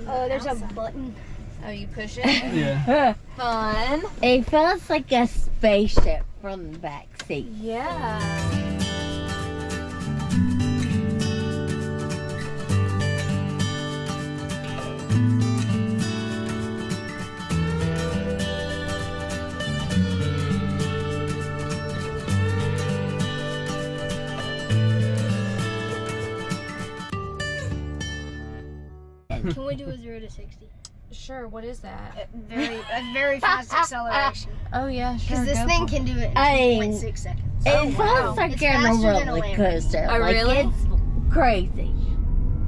Oh, there's a button. Oh, you push it? Yeah. Fun. It feels like a spaceship from the back seat. Yeah. Can we do a 0 to 60? Sure, what is that? A very fast acceleration. Oh, yeah, sure. Because this go thing for can do it in I 2.6 seconds. It feels like It's you're in a faster than a roller Lambo. coaster. Oh, like, really? It's crazy.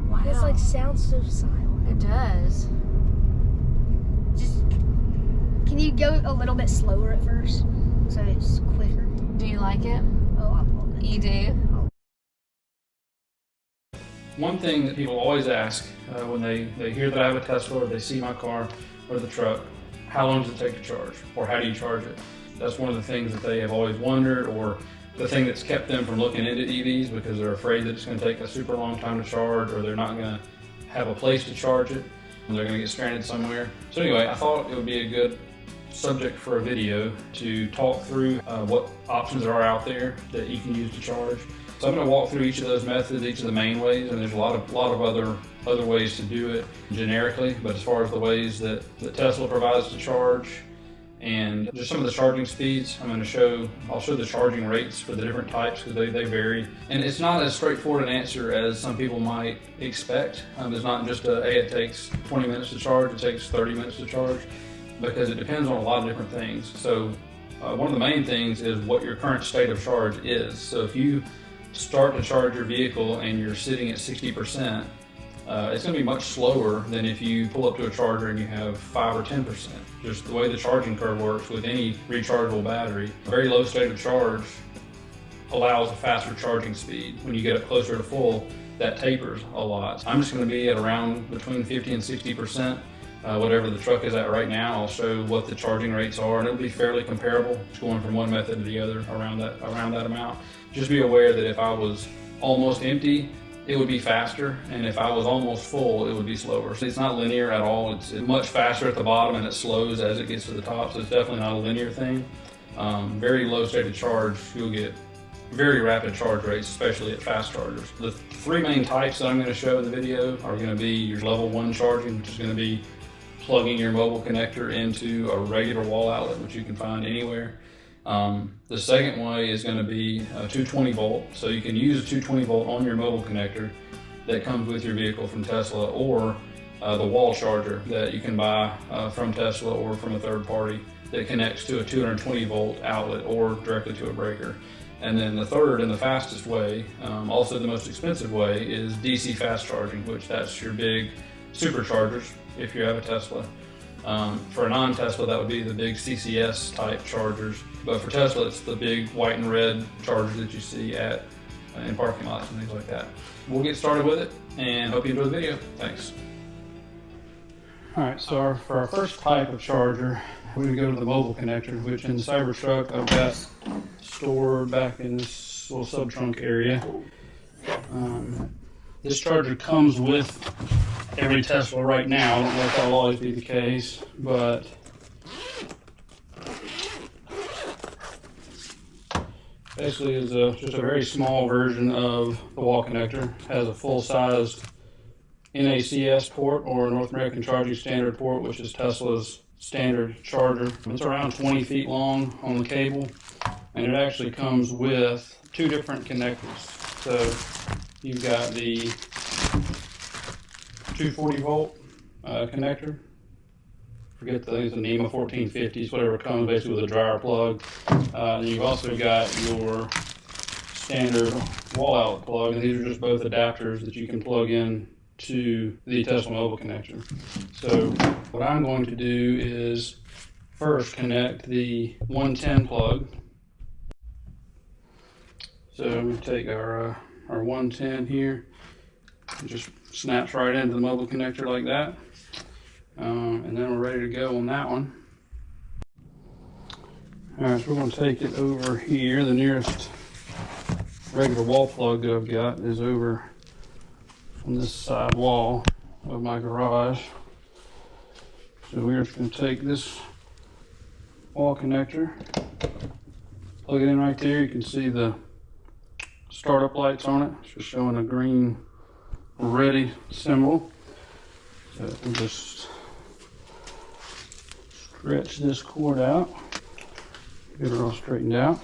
Wow. This like sounds so silent. It does. Just can you go a little bit slower at first, so it's quicker? Do you like it? Oh, I love it. You do? One thing that people always ask when they hear that I have a Tesla or they see my car or the truck, how long does it take to charge? Or how do you charge it? That's one of the things that they have always wondered, or the thing that's kept them from looking into EVs because they're afraid that it's going to take a super long time to charge, or they're not going to have a place to charge it, and they're going to get stranded somewhere. So anyway, I thought it would be a good subject for a video to talk through what options there are out there that you can use to charge. So I'm going to walk through each of those methods, each of the main ways, and there's a lot of other ways to do it generically. But as far as the ways that Tesla provides to charge, and just some of the charging speeds, I'll show the charging rates for the different types because they vary. And it's not as straightforward an answer as some people might expect. It's not just hey, it takes 20 minutes to charge, it takes 30 minutes to charge, because it depends on a lot of different things. So one of the main things is what your current state of charge is. So if you start to charge your vehicle and you're sitting at 60%, it's going to be much slower than if you pull up to a charger and you have 5 or 10%. Just the way the charging curve works with any rechargeable battery, a very low state of charge allows a faster charging speed. When you get up closer to full, that tapers a lot. I'm just going to be at around between 50 and 60%. Whatever the truck is at right now, I'll show what the charging rates are, and it'll be fairly comparable, just going from one method to the other around that amount. Just be aware that if I was almost empty, it would be faster, and if I was almost full, it would be slower. So it's not linear at all. It's much faster at the bottom, and it slows as it gets to the top, so it's definitely not a linear thing. Very low state of charge, you'll get very rapid charge rates, especially at fast chargers. The three main types that I'm going to show in the video are going to be your level 1 charging, which is going to be plugging your mobile connector into a regular wall outlet, which you can find anywhere. The second way is going to be a 220 volt. So you can use a 220 volt on your mobile connector that comes with your vehicle from Tesla, or the wall charger that you can buy from Tesla or from a third party that connects to a 220 volt outlet or directly to a breaker. And then the third and the fastest way, also the most expensive way, is DC fast charging, which that's your big superchargers if you have a Tesla. For a non-Tesla, that would be the big CCS type chargers. But for Tesla, it's the big white and red chargers that you see in parking lots and things like that. We'll get started with it and hope you enjoy the video. Thanks. All right, so for our first type of charger, we're going to go to the mobile connector, which in the Cybertruck I've got stored back in this little sub-trunk area. This charger comes with every Tesla right now. I don't know if that'll always be the case, but basically is just a very small version of the wall connector. It has a full-sized NACS port, or North American Charging Standard port, which is Tesla's standard charger. It's around 20 feet long on the cable, and it actually comes with two different connectors. So you've got the 240 volt connector. Forget the NEMA 1450s, whatever comes basically with a dryer plug. And you've also got your standard wall outlet plug, and these are just both adapters that you can plug in to the Tesla mobile connector. So what I'm going to do is first connect the 110 plug. So I'm going to take our 110 here, it just snaps right into the mobile connector like that, and then we're ready to go on that one. Alright, so we're going to take it over here. The nearest regular wall plug that I've got is over on this side wall of my garage. So we're just going to take this wall connector, plug it in right there. You can see the startup lights on it. It's just showing a green ready symbol. So we'll just stretch this cord out, get it all straightened out.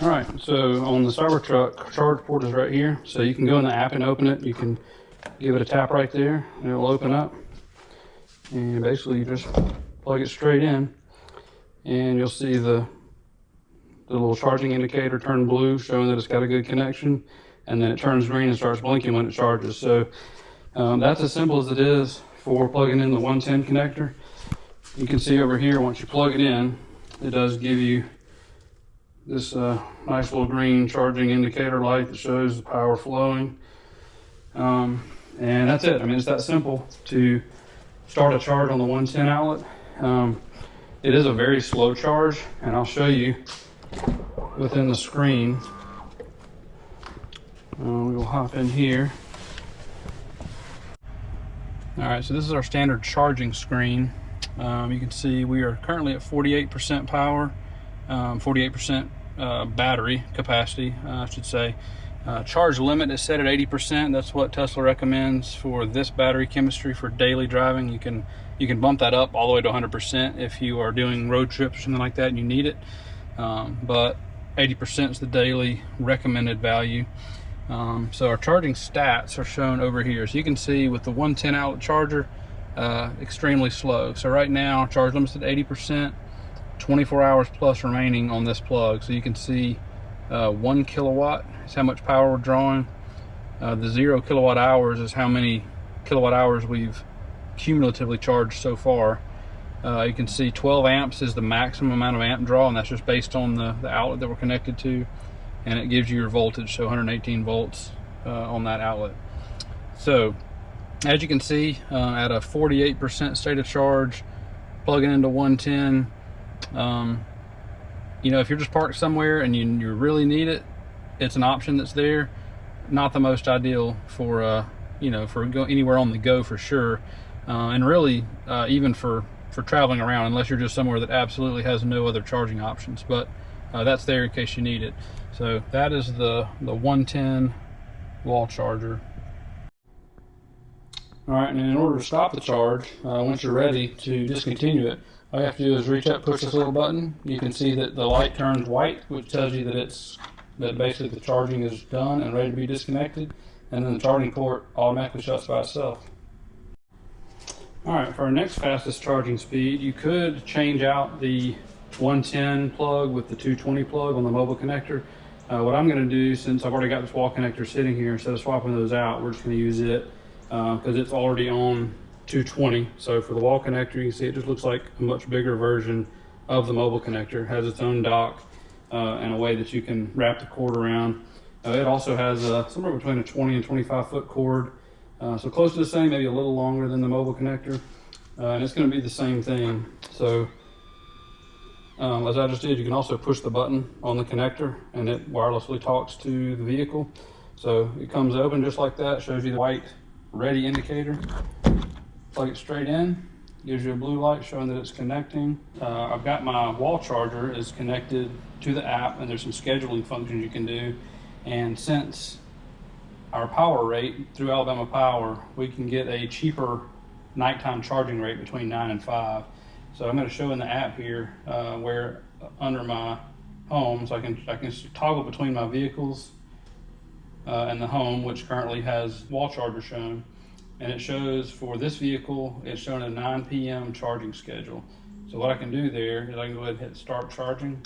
All right, so on the Cybertruck, charge port is right here. So you can go in the app and open it. You can give it a tap right there and it'll open up. And basically you just plug it straight in and you'll see the little charging indicator turn blue, showing that it's got a good connection. And then it turns green and starts blinking when it charges. So that's as simple as it is for plugging in the 110 connector. You can see over here, once you plug it in, it does give you this nice little green charging indicator light that shows the power flowing. And that's it. I mean, it's that simple to start a charge on the 110 outlet. It is a very slow charge, and I'll show you within the screen. We'll hop in here. All right, so this is our standard charging screen. You can see we are currently at 48% power, 48% battery capacity, I should say. Charge limit is set at 80%. That's what Tesla recommends for this battery chemistry for daily driving. You can bump that up all the way to 100% if you are doing road trips or something like that and you need it. But 80% is the daily recommended value. So our charging stats are shown over here. So you can see with the 110 outlet charger, extremely slow. So right now, charge limit's at 80%, 24 hours plus remaining on this plug. So you can see 1 kilowatt is how much power we're drawing. The 0 kilowatt hours is how many kilowatt hours we've cumulatively charged so far. You can see 12 amps is the maximum amount of amp draw, and that's just based on the outlet that we're connected to. And it gives you your voltage, so 118 volts on that outlet. So as you can see, at a 48% state of charge, plugging into 110, you know, if you're just parked somewhere and you really need it, it's an option that's there. Not the most ideal for you know, for anywhere on the go for sure, and really even for traveling around, unless you're just somewhere that absolutely has no other charging options. But that's there in case you need it. So that is the 110 wall charger. All right, and in order to stop the charge, once you're ready to discontinue it, all you have to do is reach up, push this little button. You can see that the light turns white, which tells you that basically the charging is done and ready to be disconnected, and then the charging port automatically shuts by itself. All right, for our next fastest charging speed, you could change out the 110 plug with the 220 plug on the mobile connector. What I'm going to do, since I've already got this wall connector sitting here, instead of swapping those out, we're just going to use it because it's already on 220. So for the wall connector, you can see it just looks like a much bigger version of the mobile connector. It has its own dock and a way that you can wrap the cord around. It also has somewhere between a 20 and 25 foot cord, so close to the same, maybe a little longer than the mobile connector, and it's going to be the same thing. So as I just did, you can also push the button on the connector and it wirelessly talks to the vehicle. So it comes open just like that, shows you the white ready indicator. Plug it straight in, gives you a blue light showing that it's connecting. I've got my wall charger is connected to the app, and there's some scheduling functions you can do. And since our power rate through Alabama Power, we can get a cheaper nighttime charging rate between 9 and 5. So I'm going to show in the app here where under my home, so I can toggle between my vehicles and the home, which currently has wall charger shown. And it shows for this vehicle, it's showing a 9 p.m. charging schedule. So what I can do there is I can go ahead and hit start charging,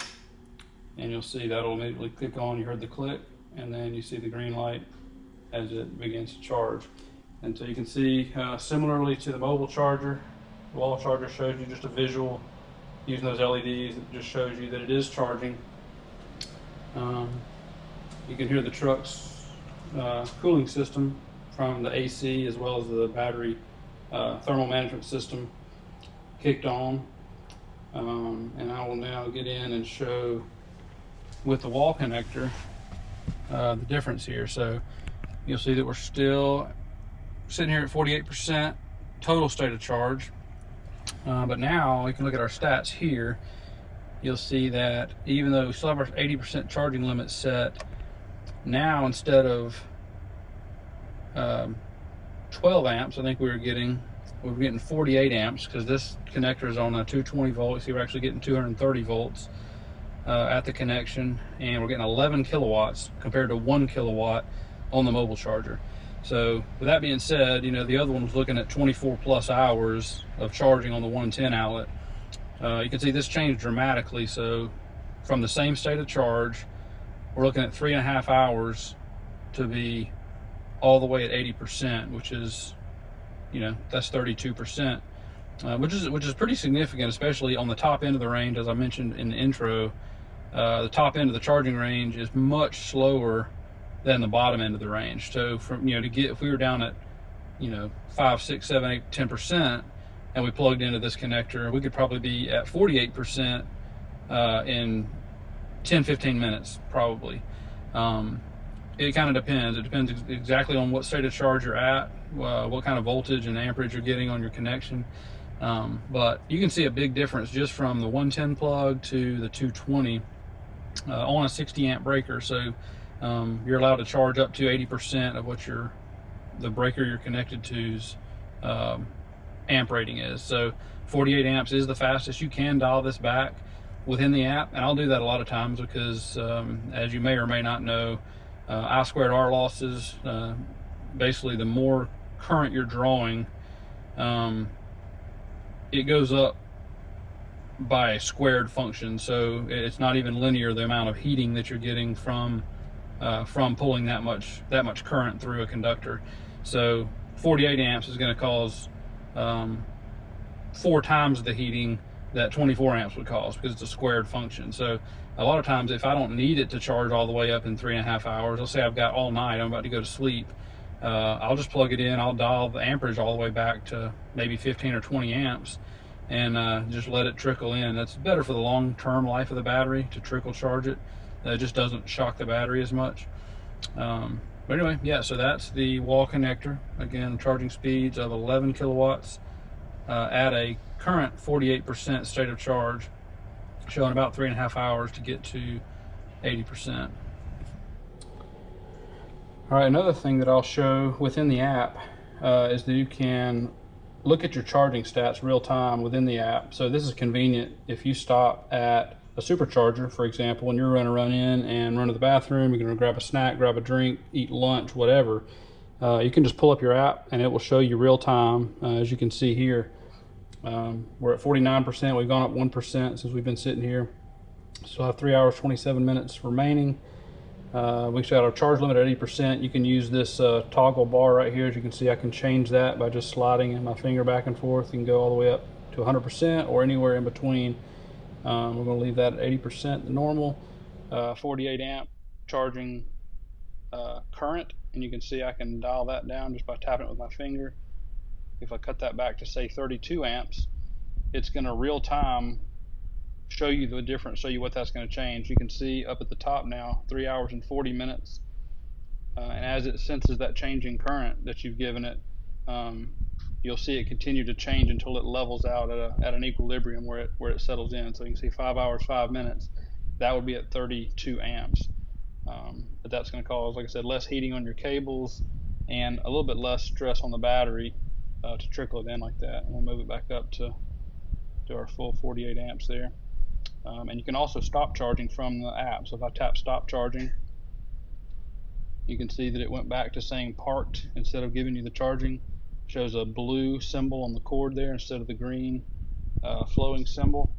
and you'll see that'll immediately click on. You heard the click, and then you see the green light as it begins to charge. And so you can see similarly to the mobile charger, the wall charger shows you just a visual using those LEDs. It just shows you that it is charging. You can hear the truck's cooling system from the AC as well as the battery thermal management system kicked on. And I will now get in and show with the wall connector the difference here. So you'll see that we're still sitting here at 48% total state of charge. But now we can look at our stats here. You'll see that even though we still have our 80% charging limit set, now instead of 12 amps, I think we're getting 48 amps, because this connector is on a 220 volt. See, we're actually getting 230 volts at the connection, and we're getting 11 kilowatts compared to 1 kilowatt on the mobile charger. So with that being said, you know, the other one was looking at 24 plus hours of charging on the 110 outlet. You can see this changed dramatically. So from the same state of charge, we're looking at 3.5 hours to be all the way at 80%, which is, you know, that's 32%, which is pretty significant, especially on the top end of the range. As I mentioned in the intro, the top end of the charging range is much slower than the bottom end of the range. So from, you know, to get, if we were down at, you know, 5, 6, 7, 8, 10%, and we plugged into this connector, we could probably be at 48% in 10-15 minutes probably. It kind of depends. It depends exactly on what state of charge you're at, what kind of voltage and amperage you're getting on your connection. But you can see a big difference just from the 110 plug to the 220 on a 60 amp breaker. So you're allowed to charge up to 80% of what the breaker you're connected to's amp rating is. So 48 amps is the fastest. You can dial this back within the app, and I'll do that a lot of times because as you may or may not know, I squared R losses, basically the more current you're drawing, it goes up by a squared function. So it's not even linear, the amount of heating that you're getting from pulling that much current through a conductor. So 48 amps is going to cause 4 times the heating that 24 amps would cause, because it's a squared function. So a lot of times, if I don't need it to charge all the way up in 3.5 hours, let's say I've got all night, I'm about to go to sleep, I'll just plug it in, I'll dial the amperage all the way back to maybe 15 or 20 amps, and just let it trickle in. That's better for the long-term life of the battery, to trickle charge it. It just doesn't shock the battery as much. But anyway, yeah, so that's the wall connector. Again, charging speeds of 11 kilowatts at a current 48% state of charge, showing about 3.5 hours to get to 80%. All right, another thing that I'll show within the app is that you can look at your charging stats real time within the app. So this is convenient if you stop at a Supercharger, for example, when you're going to run in and run to the bathroom, you're going to grab a snack, grab a drink, eat lunch, whatever. You can just pull up your app and it will show you real time. As you can see here, we're at 49%. We've gone up 1% since we've been sitting here. Still have 3 hours, 27 minutes remaining. We got our charge limit at 80%. You can use this toggle bar right here. As you can see, I can change that by just sliding my finger back and forth. You can go all the way up to 100% or anywhere in between. We're going to leave that at 80%, the normal. 48 amp charging current, and you can see I can dial that down just by tapping it with my finger. If I cut that back to say 32 amps, it's going to real time show you the difference, show you what that's going to change. You can see up at the top now 3 hours and 40 minutes, and as it senses that changing current that you've given it, you'll see it continue to change until it levels out at an equilibrium where it settles in. So you can see 5 hours 5 minutes, that would be at 32 amps. But that's going to cause, like I said, less heating on your cables and a little bit less stress on the battery to trickle it in like that. And we'll move it back up to our full 48 amps there. And you can also stop charging from the app. So if I tap stop charging, you can see that it went back to saying parked instead of giving you the charging. Shows a blue symbol on the cord there instead of the green flowing symbol.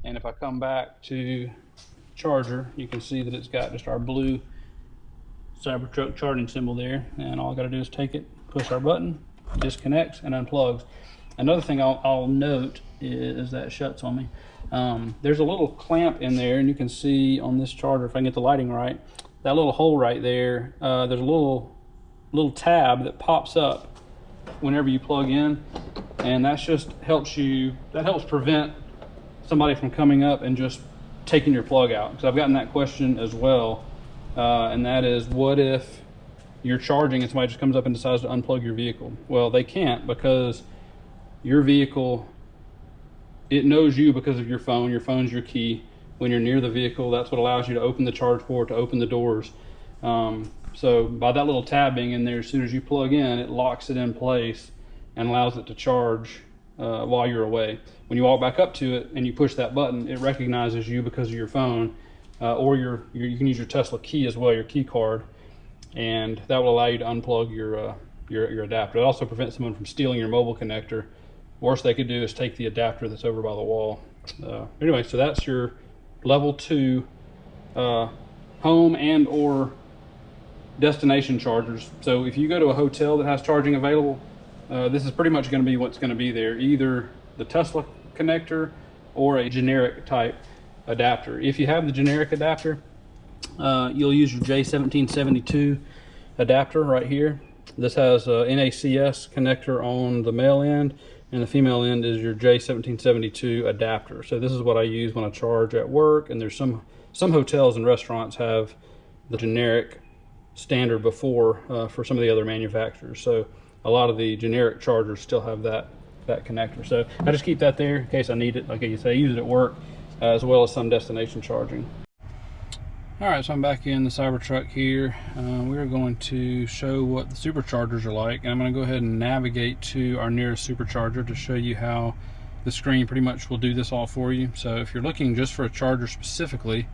And if I come back to charger, you can see that it's got just our blue Cybertruck charging symbol there, and all I got to do is take it, push our button, disconnects and unplugs. Another thing I'll note is that it shuts on me. There's a little clamp in there, and you can see on this charger, if I can get the lighting right, that little hole right there, there's a little tab that pops up whenever you plug in, and that just helps prevent somebody from coming up and just taking your plug out. Because I've gotten that question as well, and that is, what if you're charging and somebody just comes up and decides to unplug your vehicle. Well, they can't, because your vehicle, it knows you because of your phone. Your phone's your key. When you're near the vehicle, that's what allows you to open the charge port, to open the doors. So by that little tab being in there, as soon as you plug in, it locks it in place and allows it to charge while you're away. When you walk back up to it and you push that button, it recognizes you because of your phone, or you can use your Tesla key as well, your key card, and that will allow you to unplug your adapter. It also prevents someone from stealing your mobile connector. Worst they could do is take the adapter that's over by the wall. Anyway, so that's your level 2 home and or destination chargers. So if you go to a hotel that has charging available, this is pretty much going to be what's going to be there, either the Tesla connector or a generic type adapter. If you have the generic adapter, you'll use your J1772 adapter right here. This has a NACS connector on the male end, and the female end is your J1772 adapter. So this is what I use when I charge at work, and there's some hotels and restaurants have the generic standard before for some of the other manufacturers. So a lot of the generic chargers still have that connector. So I just keep that there in case I need it. Like you say, I use it at work as well as some destination charging. All right, so I'm back in the Cybertruck here. We're going to show what the superchargers are like, and I'm going to go ahead and navigate to our nearest supercharger to show you how the screen pretty much will do this all for you. So if you're looking just for a charger specifically,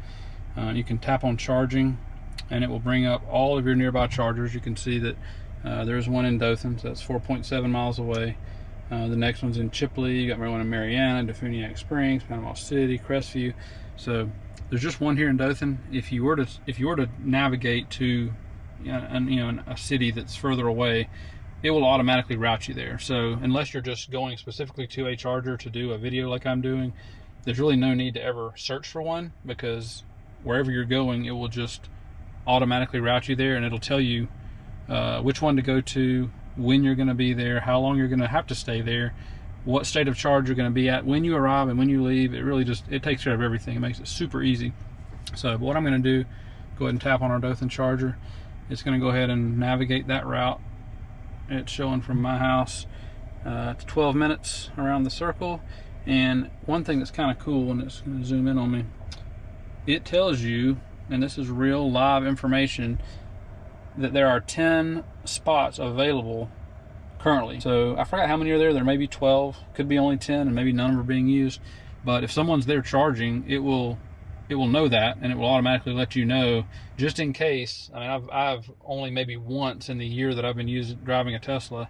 you can tap on charging and it will bring up all of your nearby chargers. You can see that there's one in Dothan, so that's 4.7 miles away. The next one's in Chipley. You got one in Mariana, Defuniak Springs, Panama City, Crestview. So there's just one here in Dothan. If you were to navigate to a city that's further away, it will automatically route you there. So unless you're just going specifically to a charger to do a video like I'm doing, there's really no need to ever search for one, because wherever you're going, it will just automatically route you there, and it'll tell you which one to go to, when you're going to be there, how long you're going to have to stay there, what state of charge you're going to be at when you arrive and when you leave. It really it takes care of everything. It makes it super easy. So what I'm going to do, go ahead and tap on our Dothan charger. It's going to go ahead and navigate that route. It's showing from my house to 12 minutes around the circle. And one thing that's kind of cool, and it's going to zoom in on me, it tells you, and this is real live information, that there are 10 spots available currently. So I forgot how many are there. There may be 12, could be only 10, and maybe none of them are being used. But if someone's there charging, it will know that, and it will automatically let you know, just in case. I mean, I've only maybe once in the year that I've been driving a Tesla,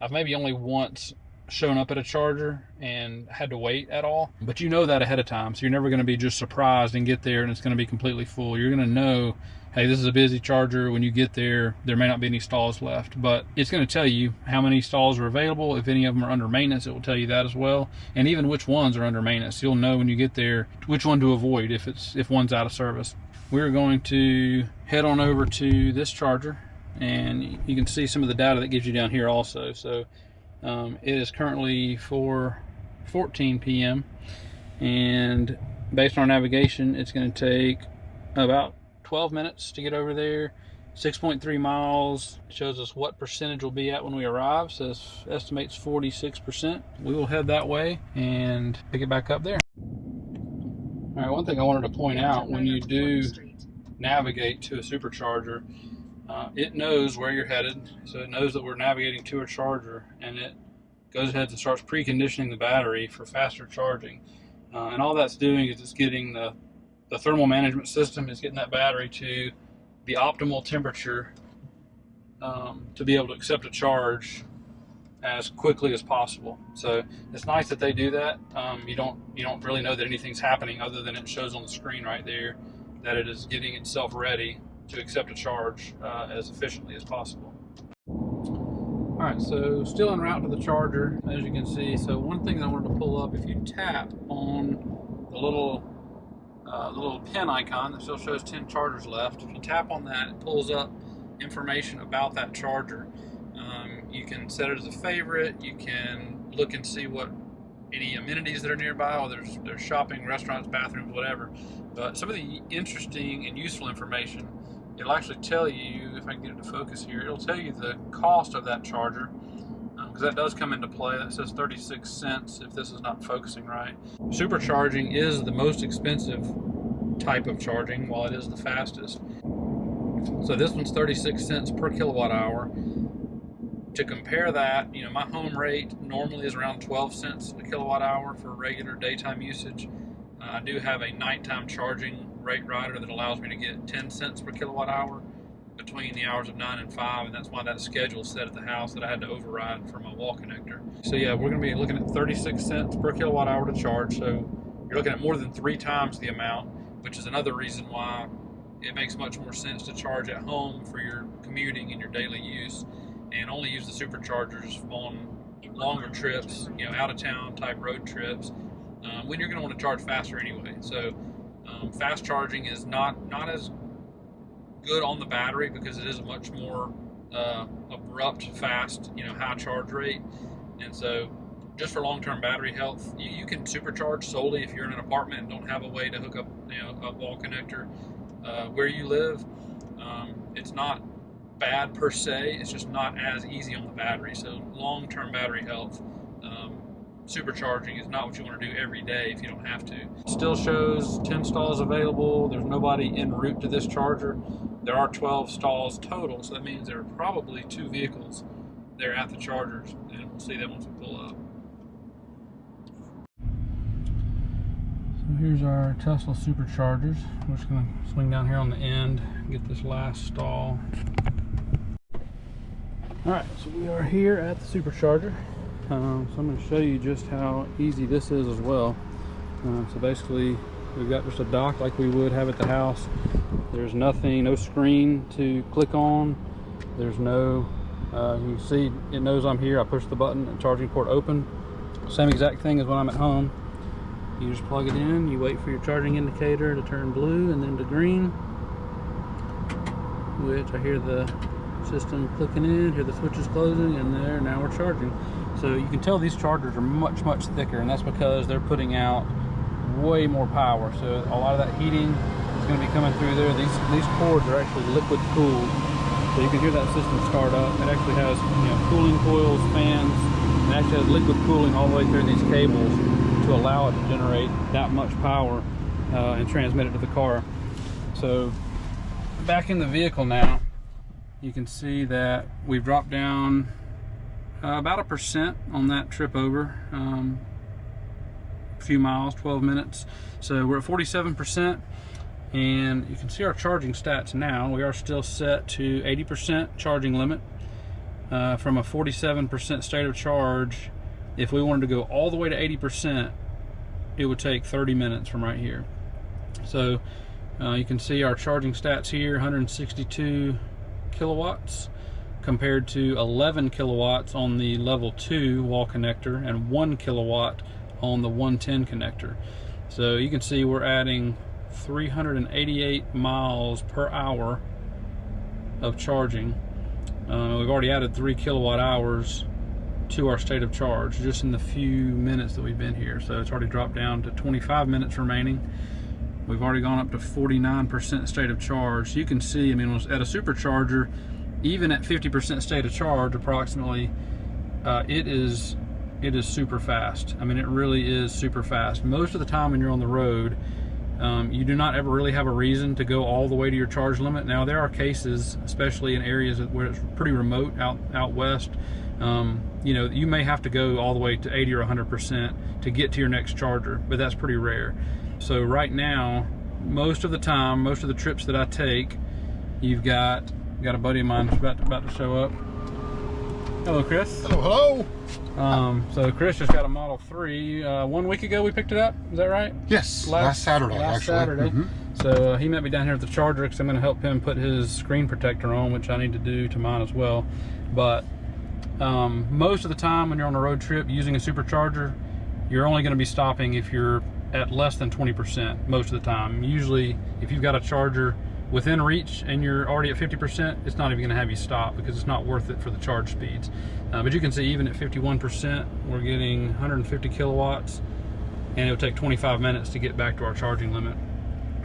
I've maybe only once shown up at a charger and had to wait at all. But you know that ahead of time, so you're never going to be just surprised and get there and it's going to be completely full. You're going to know, hey, this is a busy charger. When you get there, there may not be any stalls left, but it's going to tell you how many stalls are available. If any of them are under maintenance, it will tell you that as well, and even which ones are under maintenance. You'll know when you get there which one to avoid if one's out of service. We're going to head on over to this charger, and you can see some of the data that gives you down here also. So it is currently 4:14 p.m. and based on our navigation, it's going to take about 12 minutes to get over there. 6.3 miles shows us what percentage we'll be at when we arrive. Says estimates 46%. We will head that way and pick it back up there. All right, one thing I wanted to point out, when you do navigate to a supercharger, it knows where you're headed, so it knows that we're navigating to a charger, and it goes ahead and starts preconditioning the battery for faster charging. And all that's doing is it's getting the thermal management system is getting that battery to the optimal temperature to be able to accept a charge as quickly as possible. So it's nice that they do that. You don't really know that anything's happening other than it shows on the screen right there that it is getting itself ready to accept a charge as efficiently as possible. All right, so still en route to the charger, as you can see. So one thing that I wanted to pull up, if you tap on the little pin icon that still shows 10 chargers left, if you tap on that, it pulls up information about that charger. You can set it as a favorite. You can look and see what any amenities that are nearby, or there's shopping, restaurants, bathrooms, whatever. But some of the interesting and useful information it'll actually tell you, if I can get it to focus here, it'll tell you the cost of that charger, because that does come into play. That says 36 cents if this is not focusing right. Supercharging is the most expensive type of charging, while it is the fastest. So this one's 36 cents per kilowatt hour. To compare that, you know, my home rate normally is around 12 cents a kilowatt hour for regular daytime usage. I do have a nighttime charging rate rider that allows me to get 10 cents per kilowatt hour between the hours of 9 and 5, and that's why that schedule is set at the house that I had to override for my wall connector. So yeah, we're going to be looking at 36 cents per kilowatt hour to charge, so you're looking at more than 3 times the amount, which is another reason why it makes much more sense to charge at home for your commuting and your daily use, and only use the superchargers on longer trips, you know, out of town type road trips, when you're going to want to charge faster anyway. So fast charging is not as good on the battery because it is a much more abrupt, fast, you know, high charge rate. And so just for long-term battery health, you can supercharge solely if you're in an apartment and don't have a way to hook up, you know, a wall connector where you live. It's not bad per se, it's just not as easy on the battery. So long-term battery health, supercharging is not what you want to do every day if you don't have to. It still shows 10 stalls available. There's nobody en route to this charger. There are 12 stalls total, so that means there are probably 2 vehicles there at the chargers, and we'll see that once we pull up. So here's our Tesla Superchargers. We're just going to swing down here on the end, get this last stall. Alright, so we are here at the Supercharger. So I'm going to show you just how easy this is as well. So basically, we've got just a dock like we would have at the house. There's nothing, no screen to click on. There's no, you can see it knows I'm here. I push the button and charging port open. Same exact thing as when I'm at home. You just plug it in, you wait for your charging indicator to turn blue and then to green, which I hear the system clicking in, hear the switches closing, and there, now we're charging. So you can tell these chargers are much thicker, and that's because they're putting out way more power. So a lot of that heating is going to be coming through there. These cords are actually liquid cooled, so you can hear that system start up. It actually has, you know, cooling coils, fans. It actually has liquid cooling all the way through these cables to allow it to generate that much power and transmit it to the car. So back in the vehicle now, you can see that we've dropped down about 1% on that trip over, a few miles, 12 minutes. So we're at 47%, and you can see our charging stats now. We are still set to 80% charging limit from a 47% state of charge. If we wanted to go all the way to 80%, it would take 30 minutes from right here. So you can see our charging stats here, 162 kilowatts compared to 11 kilowatts on the level 2 wall connector and 1 kilowatt on the 110 connector. So you can see we're adding 388 miles per hour of charging. We've already added 3 kilowatt hours to our state of charge just in the few minutes that we've been here. So it's already dropped down to 25 minutes remaining. We've already gone up to 49% state of charge. So you can see, I mean, at a supercharger, even at 50% state of charge approximately, it is super fast. I mean, it really is super fast. Most of the time when you're on the road, you do not ever really have a reason to go all the way to your charge limit. Now there are cases, especially in areas where it's pretty remote out west, you know, you may have to go all the way to 80 or 100% to get to your next charger, but that's pretty rare. So right now, most of the time, most of the trips that I take, you've got a buddy of mine who's about to show up. Hello, Chris. Hello. So Chris just got a Model 3. 1 week ago we picked it up. Is that right? Yes. Last Saturday, actually. Saturday. So he met me down here at the charger because I'm going to help him put his screen protector on, which I need to do to mine as well. But most of the time when you're on a road trip using a supercharger, you're only going to be stopping if you're at less than 20% most of the time. Usually, if you've got a charger within reach and you're already at 50%, it's not even going to have you stop because it's not worth it for the charge speeds. But you can see even at 51%, we're getting 150 kilowatts, and it'll take 25 minutes to get back to our charging limit.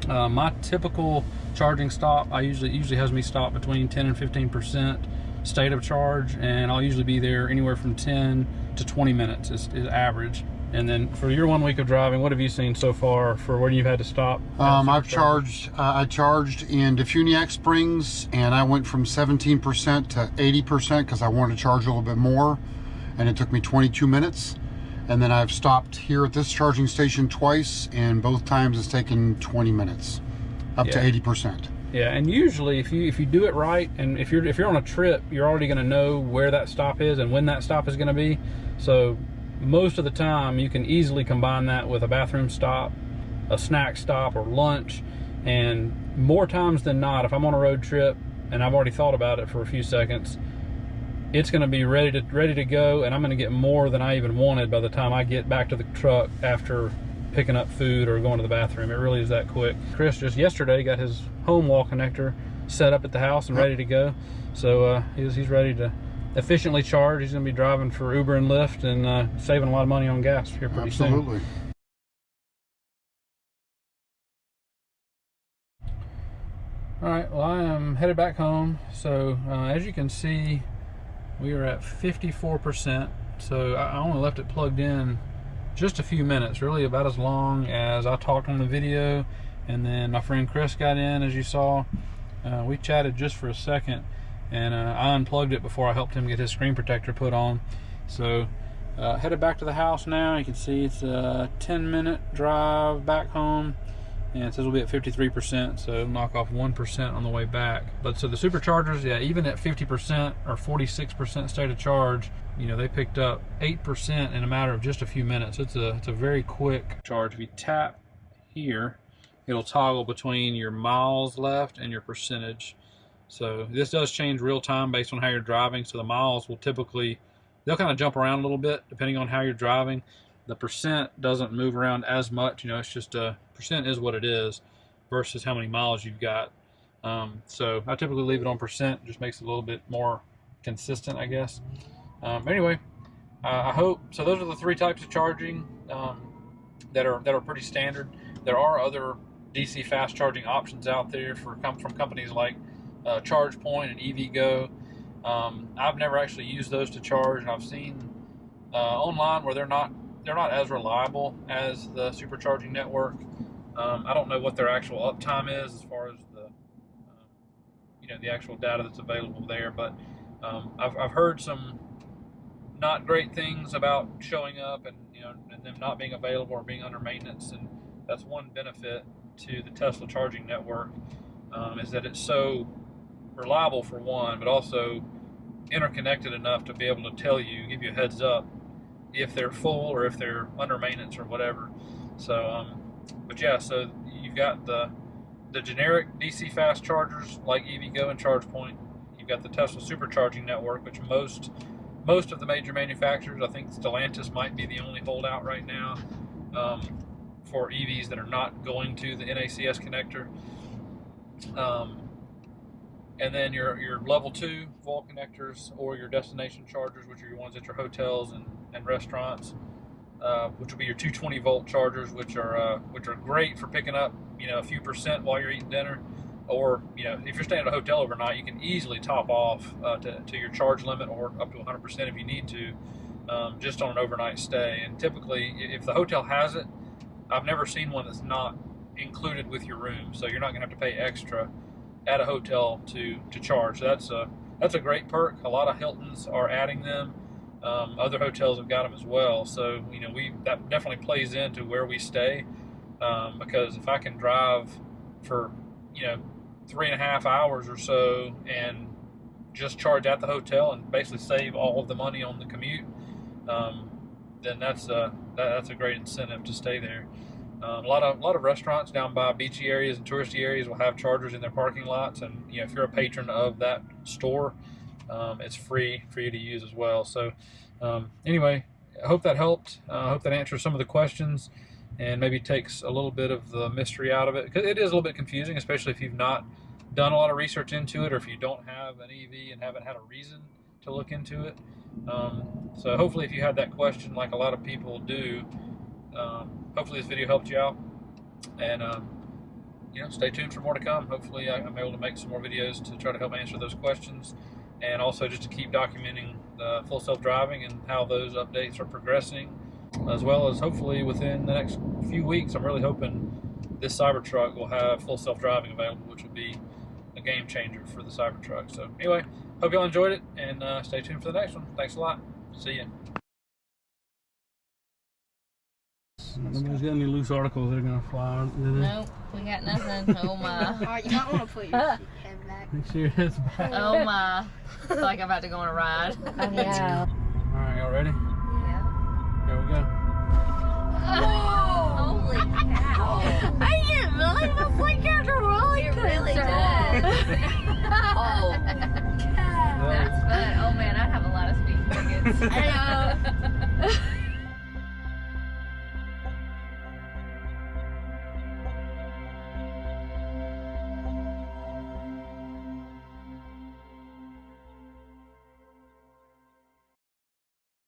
My typical charging stop, usually has me stop between 10 and 15% state of charge, and I'll usually be there anywhere from 10 to 20 minutes is average. And then for your 1 week of driving, what have you seen so far for where you've had to stop? I charged in Defuniak Springs, and I went from 17% to 80% because I wanted to charge a little bit more, and it took me 22 minutes. And then I've stopped here at this charging station twice, and both times it's taken 20 minutes, up to 80%. Yeah, and usually if you do it right, and if you're on a trip, you're already going to know where that stop is and when that stop is going to be. So most of the time you can easily combine that with a bathroom stop, a snack stop, or lunch. And more times than not, if I'm on a road trip and I've already thought about it for a few seconds, it's going to be ready to go, and I'm going to get more than I even wanted by the time I get back to the truck after picking up food or going to the bathroom. It really is that quick. Chris just yesterday got his home wall connector set up at the house and ready to go, so he's ready to efficiently charge. He's going to be driving for Uber and Lyft and saving a lot of money on gas here pretty soon. Absolutely. All right, well, I am headed back home. So as you can see, we are at 54%. So I only left it plugged in just a few minutes, really about as long as I talked on the video. And then my friend Chris got in, as you saw. We chatted just for a second, and I unplugged it before I helped him get his screen protector put on. So headed back to the house now. You can see it's a 10-minute drive back home, and it says we'll be at 53%, so knock off 1% on the way back. But so the Superchargers, yeah, even at 50% or 46% state of charge, you know, they picked up 8% in a matter of just a few minutes. It's a very quick charge. If you tap here, it'll toggle between your miles left and your percentage. So this does change real time based on how you're driving. So the miles will typically, they'll kind of jump around a little bit depending on how you're driving. The percent doesn't move around as much. You know, it's just percent is what it is versus how many miles you've got. So I typically leave it on percent. Just makes it a little bit more consistent, I guess. Anyway, I hope so. Those are the three types of charging that are pretty standard. There are other DC fast charging options out there from companies like ChargePoint and EVgo. I've never actually used those to charge, and I've seen online where they're not as reliable as the Supercharging network. I don't know what their actual uptime is as far as the the actual data that's available there, but I've heard some not great things about showing up and and them not being available or being under maintenance. And that's one benefit to the Tesla charging network, is that it's so reliable for one, but also interconnected enough to be able to give you a heads up if they're full or if they're under maintenance or whatever. So but yeah, so you've got the generic DC fast chargers like EVgo and ChargePoint. You've got the Tesla Supercharging network, which most of the major manufacturers, I think Stellantis might be the only holdout right now for EVs that are not going to the NACS connector. And then your level 2 volt connectors, or your destination chargers, which are your ones at your hotels and restaurants, which will be your 220 volt chargers, which are great for picking up a few percent while you're eating dinner. Or if you're staying at a hotel overnight, you can easily top off to your charge limit, or up to 100% if you need to, just on an overnight stay. And typically, if the hotel has it, I've never seen one that's not included with your room, so you're not going to have to pay extra at a hotel to charge. So that's a great perk. A lot of Hiltons are adding them. Other hotels have got them as well. So that definitely plays into where we stay, because if I can drive for 3.5 hours or so and just charge at the hotel and basically save all of the money on the commute, then that's a great incentive to stay there. A lot of restaurants down by beachy areas and touristy areas will have chargers in their parking lots, and if you're a patron of that store, it's free for you to use as well. So anyway, I hope that helped. I hope that answers some of the questions and maybe takes a little bit of the mystery out of it, because it is a little bit confusing, especially if you've not done a lot of research into it, or if you don't have an EV and haven't had a reason to look into it. So hopefully, if you had that question like a lot of people do, hopefully this video helped you out. And stay tuned for more to come. Hopefully I'm able to make some more videos to try to help answer those questions, and also just to keep documenting the full self-driving and how those updates are progressing, as well as hopefully within the next few weeks, I'm really hoping this Cybertruck will have full self-driving available, which would be a game changer for the Cybertruck. So anyway, hope y'all enjoyed it, and stay tuned for the next one. Thanks a lot. See ya. Nobody's got any loose articles that are gonna fly. Nope, we got nothing. Oh my. Alright, you might want to put your head back. Make sure your head's back. Oh my. It's like I'm about to go on a ride. I know. Alright, y'all ready? Yeah. Here we go. Oh, holy cow. I didn't really look like after a roller It really does. Oh. That's fun. Oh man, I'd have a lot of speed tickets. I know.